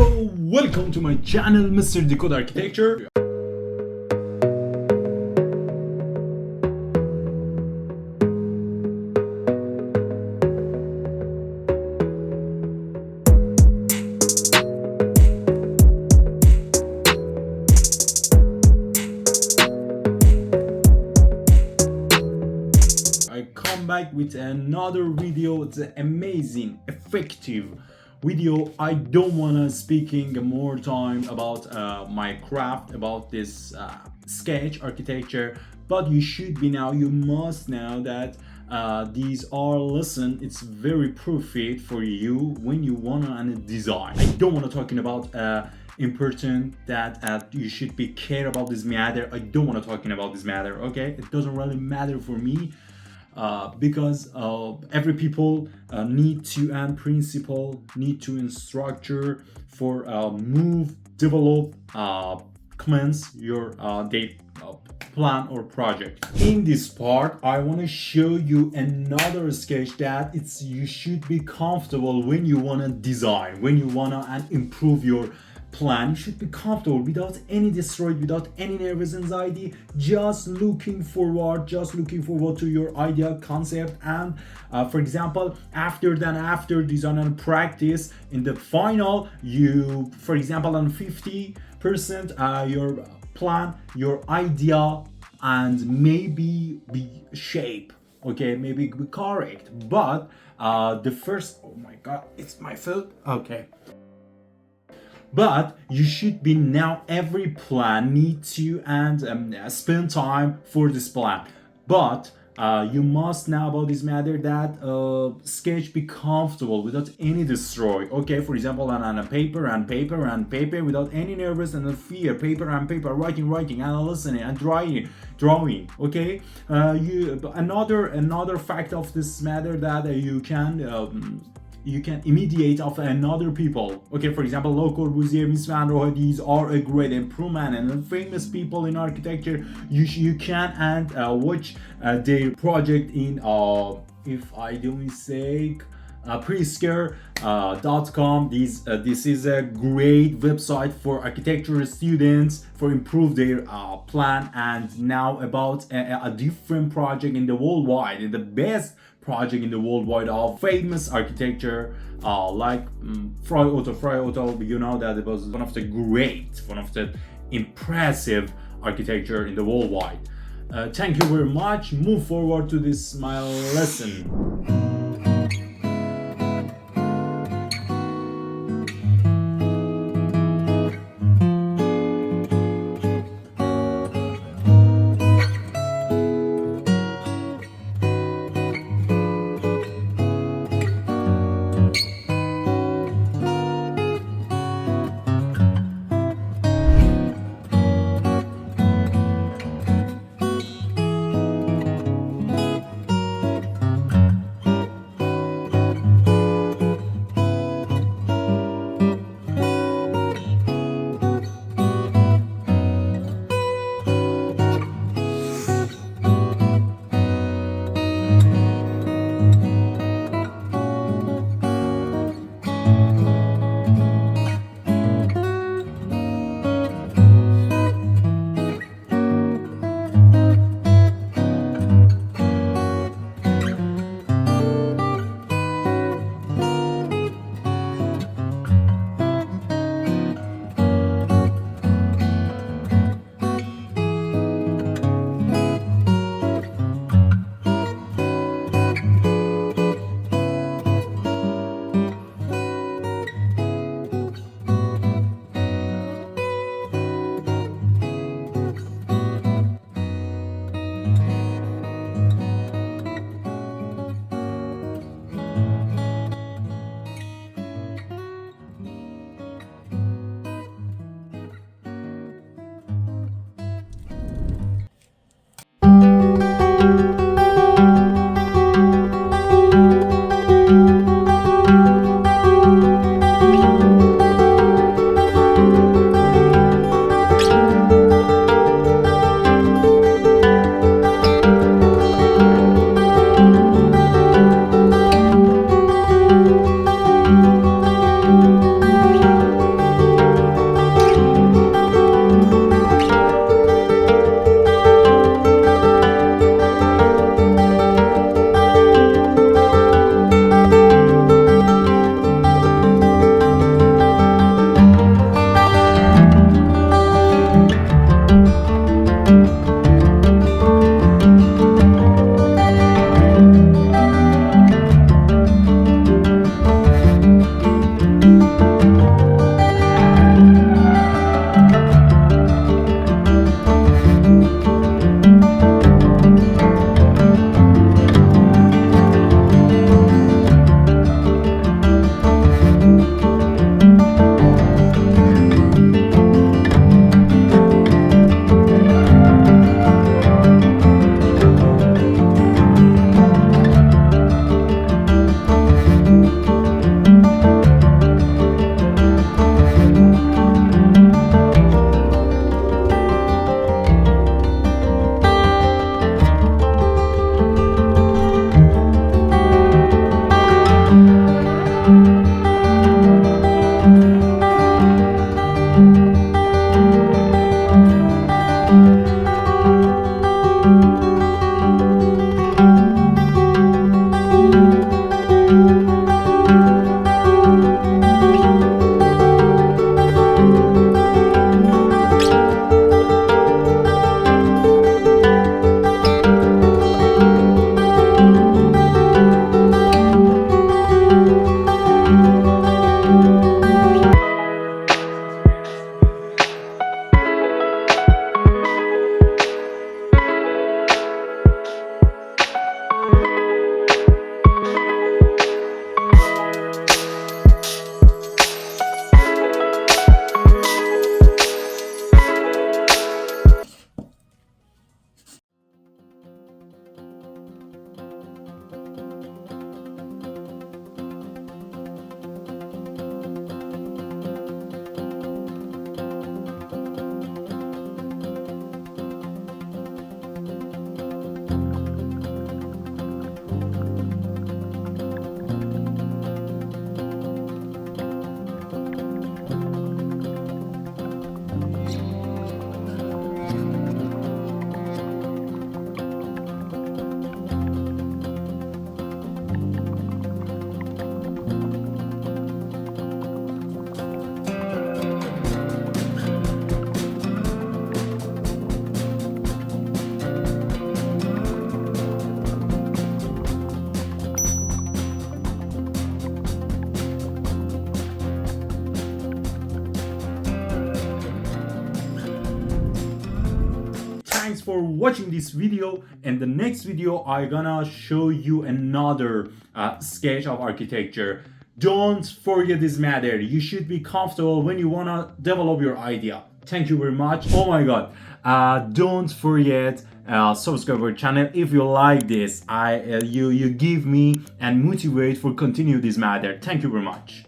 Hello, welcome to my channel, Mr. Decode Architecture. I come back with another video. It's an amazing, effective video. I don't wanna speaking more time about my craft, about this sketch architecture, but you should be now. You must know that these are lesson. It's very perfect for you when you wanna design. I don't wanna talking about important that you should be care about this matter. I don't want to talking about this matter. Okay, it doesn't really matter for me. Because every people need to and principle, need to in structure for move, develop, commence your day plan or project. In this part, I want to show you another sketch that you should be comfortable when you want to design, when you want to improve your plan. You should be comfortable without any destroyed, without any nervous anxiety, just looking forward to your idea concept. And for example, after design and practice, in the final, you, for example, on 50% your plan, your idea, and maybe be shape, okay, maybe be correct, but the first, oh my god, it's my foot, okay. But you should be now, every plan need to and spend time for this plan. But you must know about this matter that sketch be comfortable without any destroy. Okay, for example, on a paper without any nervous and fear. Paper, writing, and listening and drawing. Okay, another fact of this matter that you can imitate of another people. Okay, for example, Le Corbusier, Miss Van Rohe, these are a great improvement and famous people in architecture. You can and watch their project in if I do mistake, prescare.com. This is a great website for architecture students for improve their plan. And now about a different project in the worldwide, the best project in the worldwide of famous architecture, like Frei Otto. You know that it was one of the impressive architecture in the worldwide. Thank you very much. Move forward to this my lesson. thanks for watching this video. In the next video I gonna show you another sketch of architecture. Don't forget this matter. You should be comfortable when you wanna develop your idea. Thank you very much. Oh my god, don't forget subscribe our channel if you like this. You give me and motivate for continue this matter. Thank you very much.